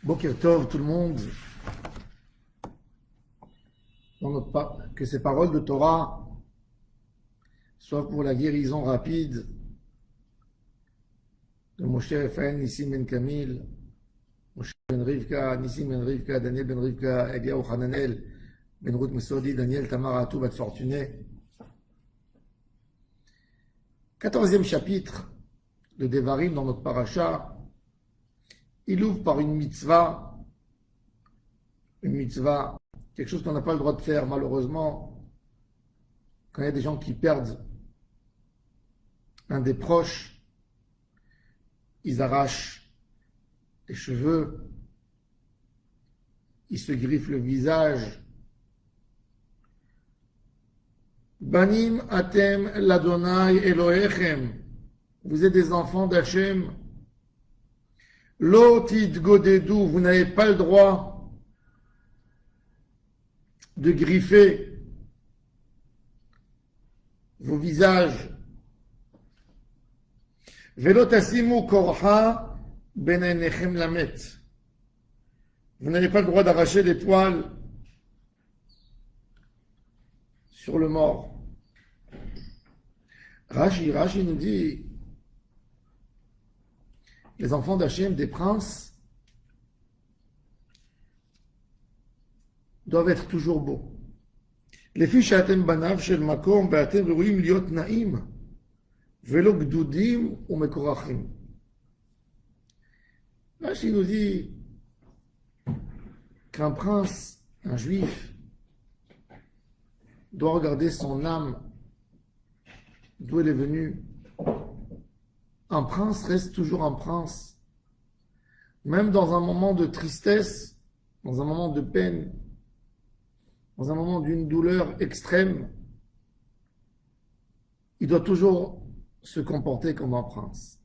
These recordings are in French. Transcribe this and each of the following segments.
Boker Tov, tout le monde, que ces paroles de Torah soient pour la guérison rapide de Moshe Raphaël, Nissim Ben Kamil, Moshe Ben Rivka, Nissim Ben Rivka, Daniel Ben Rivka, Eliyahu Hananel, Ben Ruth Mesodi, Daniel Tamar Atou, Bat Fortuné. 14e chapitre de Devarim dans notre paracha. Il ouvre par une mitzvah, quelque chose qu'on n'a pas le droit de faire malheureusement, quand il y a des gens qui perdent un des proches, ils arrachent les cheveux, ils se griffent le visage. Banim atem l'Adonai Elohechem, vous êtes des enfants d'Hachem. Lo tidgodedou, vous n'avez pas le droit de griffer vos visages. Velo tasimu korha ben einechem lamet, vous n'avez pas le droit d'arracher des poils sur le mort. Rashi nous dit, les enfants d'Hachem, des princes, doivent être toujours beaux. Les filles she'atem banav shel makom ve'atem ruim liot na'im velo gdudim umekorachim. Rashi nous dit qu'un prince, un juif, doit regarder son âme, d'où elle est venue. Un prince reste toujours un prince. Même dans un moment de tristesse, dans un moment de peine, dans un moment d'une douleur extrême, il doit toujours se comporter comme un prince.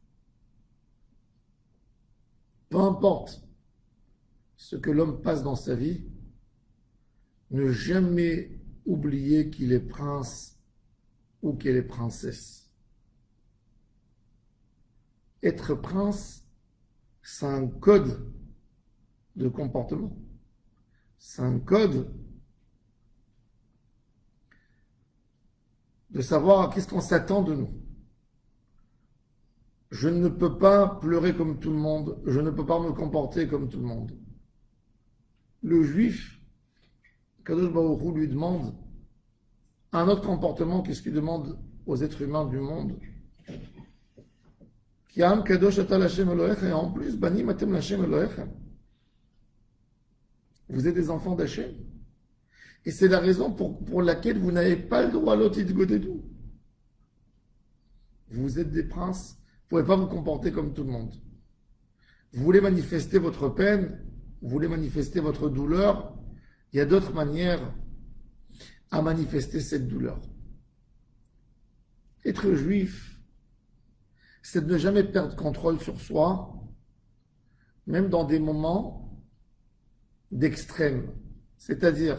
Peu importe ce que l'homme passe dans sa vie, ne jamais oublier qu'il est prince ou qu'elle est princesse. Être prince, c'est un code de comportement. C'est un code de savoir qu'est-ce qu'on s'attend de nous. Je ne peux pas pleurer comme tout le monde. Je ne peux pas me comporter comme tout le monde. Le juif, Kadosh Baruch Hu lui demande un autre comportement qu'est-ce qu'il demande aux êtres humains du monde. Et en plus, Banim atem l'Hashem Elohechem. Vous êtes des enfants d'Hachem. Et c'est la raison pour laquelle vous n'avez pas le droit à l'otidgodedou. Vous êtes des princes. Vous ne pouvez pas vous comporter comme tout le monde. Vous voulez manifester votre peine, vous voulez manifester votre douleur. Il y a d'autres manières à manifester cette douleur. Être juif, c'est de ne jamais perdre contrôle sur soi, même dans des moments d'extrême. C'est-à-dire,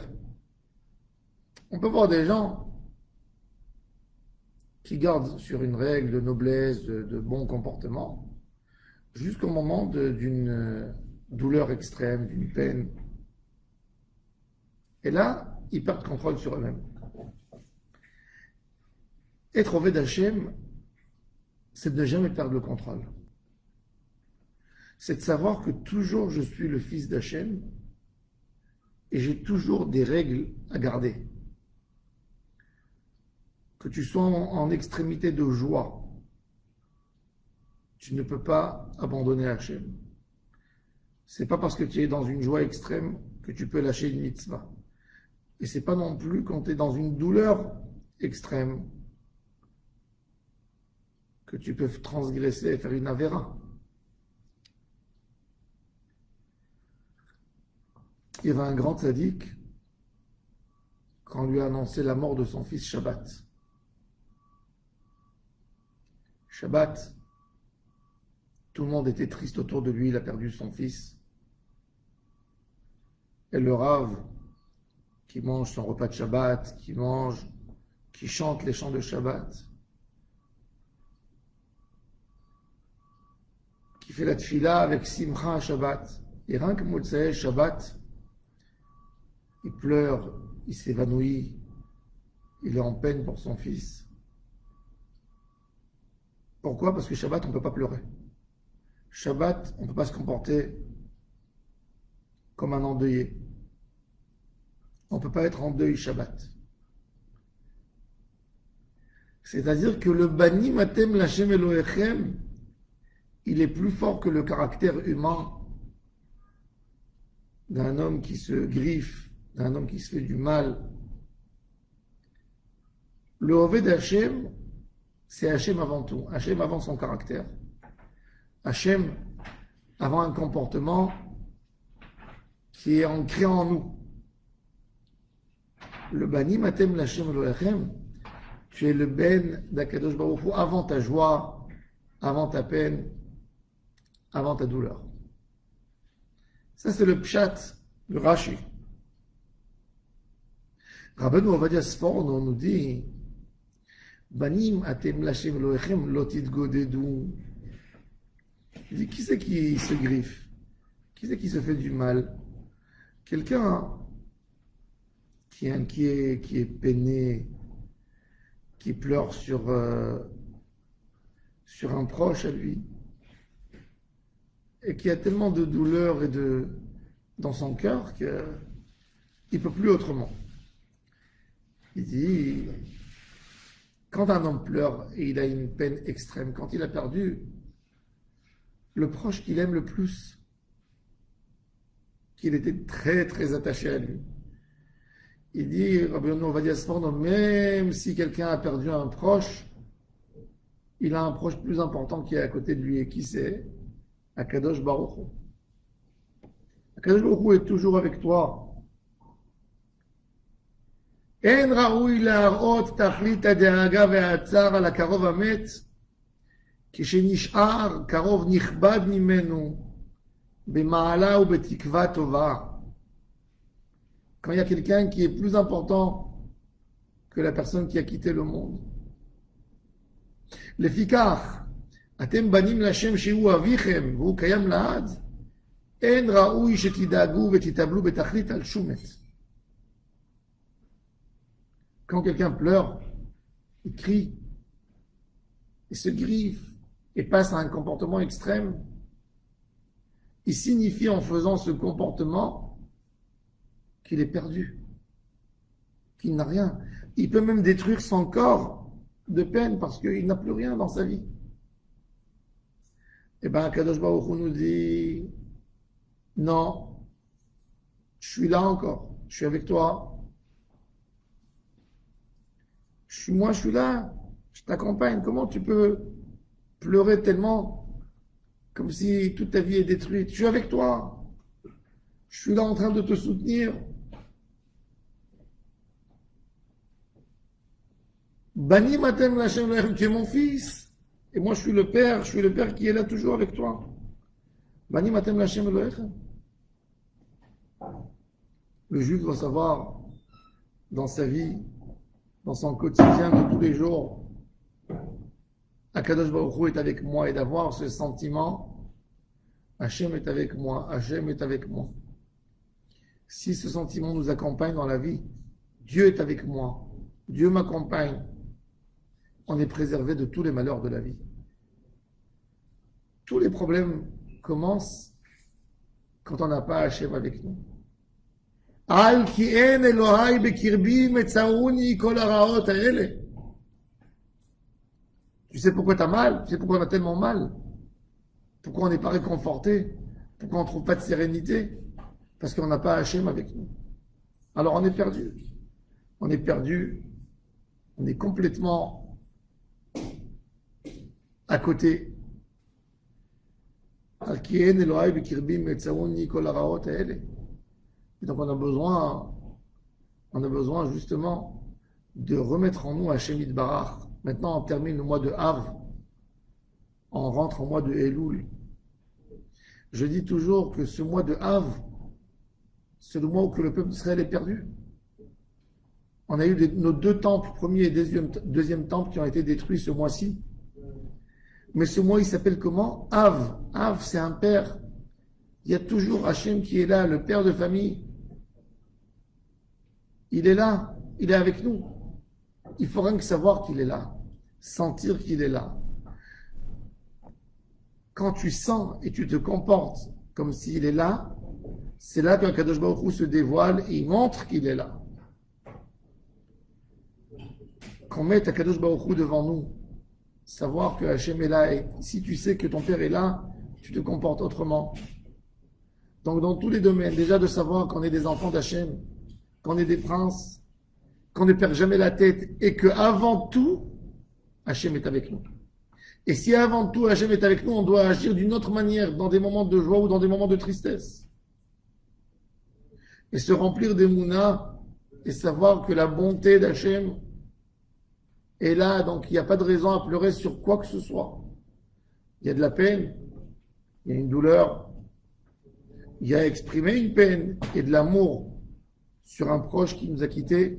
on peut voir des gens qui gardent sur une règle de noblesse, de bon comportement, jusqu'au moment d'une douleur extrême, d'une peine. Et là, ils perdent contrôle sur eux-mêmes. Être au d'Hachem, c'est de ne jamais perdre le contrôle. C'est de savoir que toujours je suis le fils d'Hachem et j'ai toujours des règles à garder. Que tu sois en extrémité de joie, tu ne peux pas abandonner Hachem. C'est pas parce que tu es dans une joie extrême que tu peux lâcher une mitzvah. Et c'est pas non plus quand tu es dans une douleur extrême que tu peux transgresser et faire une avéra. Il y avait un grand tzaddik, quand on lui a annoncé la mort de son fils Shabbat. Shabbat, tout le monde était triste autour de lui, il a perdu son fils. Et le Rav, qui mange son repas de Shabbat, qui chante les chants de Shabbat, qui fait la tfila avec Simcha Shabbat, Et rien que Motsei Shabbat, il pleure, il s'évanouit, il est en peine pour son fils. Pourquoi? Parce que Shabbat, on ne peut pas pleurer. Shabbat, on ne peut pas se comporter comme un endeuillé. On ne peut pas être en deuil Shabbat. C'est-à-dire que le Bani Matem Lachem Elohechem, il est plus fort que le caractère humain d'un homme qui se griffe, d'un homme qui se fait du mal. Le Oved Hashem, c'est Hashem avant tout. Hashem avant son caractère. Hashem avant un comportement qui est ancré en nous. Le Bani Matem Lachem Elohechem, tu es le Ben d'Akadosh Baruch Hu avant ta joie, avant ta peine, avant ta douleur. Ça, c'est le pshat de Rashi. Rabbeinu Ovadia Sforno nous dit Banim atem lachem Elohechem lotit godedou. Il dit qui c'est qui se griffe? Qui c'est qui se fait du mal? Quelqu'un qui est inquiet, qui est peiné, qui pleure sur un proche à lui, et qui a tellement de douleur dans son cœur qu'il ne peut plus autrement. Il dit, quand un homme pleure et il a une peine extrême, quand il a perdu le proche qu'il aime le plus, qu'il était très très attaché à lui, il dit, Rabbeinu Ovadia Sforno, même si quelqu'un a perdu un proche, il a un proche plus important qui est à côté de lui. Et qui c'est? Akadosh Baruch Hu. Akadosh Baruch Hu est toujours avec toi. En raoui להראות תכלית הדאגה והצער על הקרוב המת, כשנשאר קרוב נכבד ממנו במעלה ובתקווה טובה. Quand il y a quelqu'un qui est plus important que la personne qui a quitté le monde. לפיכך, אתם בנים לשם שהוא אביכם והוא קיים לעד, אין ראוי שתדאגו ותתאבלו בתכלית על שום מת. Quand quelqu'un pleure, il crie, il se griffe et passe à un comportement extrême, il signifie en faisant ce comportement qu'il est perdu, qu'il n'a rien. Il peut même détruire son corps de peine parce qu'il n'a plus rien dans sa vie. Et bien, Kadosh Baruch Hu nous dit, non, je suis là encore, je suis avec toi. Moi, je suis là, je t'accompagne. Comment tu peux pleurer tellement comme si toute ta vie est détruite? Je suis avec toi. Je suis là en train de te soutenir. Bani Matem Lachem Elohechem, tu es mon fils. Et moi, je suis le père qui est là toujours avec toi. Bani Matem Lachem Elohechem. Le juif doit savoir dans sa vie, dans son quotidien de tous les jours, Akadosh Baruch Hu est avec moi, et d'avoir ce sentiment, Hachem est avec moi, Hachem est avec moi. Si ce sentiment nous accompagne dans la vie, Dieu est avec moi, Dieu m'accompagne, on est préservé de tous les malheurs de la vie. Tous les problèmes commencent quand on n'a pas Hachem avec nous. Al ki en Elohai bekirbi metzaouni kol haraot haele. Tu sais pourquoi tu as mal? Tu sais pourquoi on a tellement mal? Pourquoi on n'est pas réconforté? Pourquoi on ne trouve pas de sérénité? Parce qu'on n'a pas Hachem avec nous. Alors on est perdu. On est perdu. On est complètement à côté. Al ki en Elohai bekirbi metzaouni kol haraot haele. Et donc on a besoin justement de remettre en nous Hachem Yitbarach. Maintenant on termine le mois de Av, on rentre au mois de Elul. Je dis toujours que ce mois de Av, c'est le mois où le peuple d'Israël est perdu. On a eu nos deux temples, premier et deuxième temple, qui ont été détruits ce mois-ci. Mais ce mois, il s'appelle comment? Av. Av, c'est un père. Il y a toujours Hachem qui est là, le père de famille. Il est là, il est avec nous. Il faut rien que savoir qu'il est là, sentir qu'il est là. Quand tu sens et tu te comportes comme s'il est là, c'est là qu'un Kadosh Baruch Hu se dévoile et il montre qu'il est là. Qu'on mette un Kadosh Baruch Hu devant nous, savoir que Hachem est là, et si tu sais que ton père est là, tu te comportes autrement. Donc dans tous les domaines, déjà de savoir qu'on est des enfants d'Hachem, qu'on est des princes, qu'on ne perd jamais la tête et que avant tout, Hachem est avec nous. Et si avant tout Hachem est avec nous, on doit agir d'une autre manière dans des moments de joie ou dans des moments de tristesse. Et se remplir d'émouna et savoir que la bonté d'Hachem est là, donc il n'y a pas de raison à pleurer sur quoi que ce soit. Il y a de la peine, il y a une douleur, il y a exprimé une peine et de l'amour sur un proche qui nous a quittés,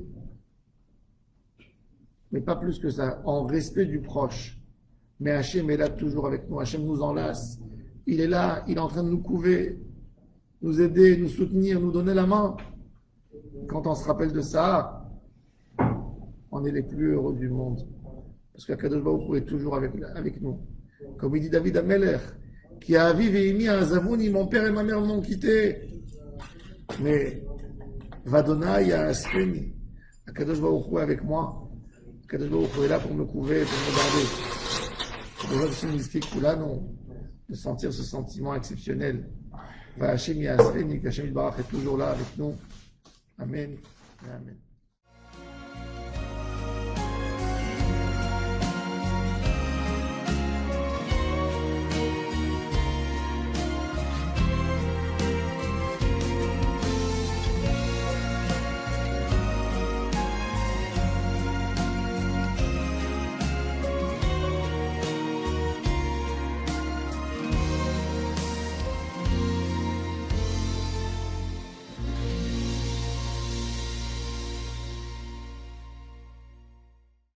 mais pas plus que ça, en respect du proche. Mais Hachem est là toujours avec nous, Hachem nous enlace, il est là, il est en train de nous couver, nous aider, nous soutenir, nous donner la main. Quand on se rappelle de ça, on est les plus heureux du monde. Parce qu'Akadosh Baruch Hu est toujours avec nous. Comme il dit David Ameler, qui a Aviv et Imi à Zavouni, mon père et ma mère m'ont quitté. Mais Vadonai à Asfeni, Akadosh Baruch Hu est avec moi. Akadosh Baruch Hu est là pour me couver, pour me garder. De sentir ce sentiment exceptionnel. Va Hashem Yasfeni, qu'Hashem Barach est toujours là avec nous. Amen. Amen.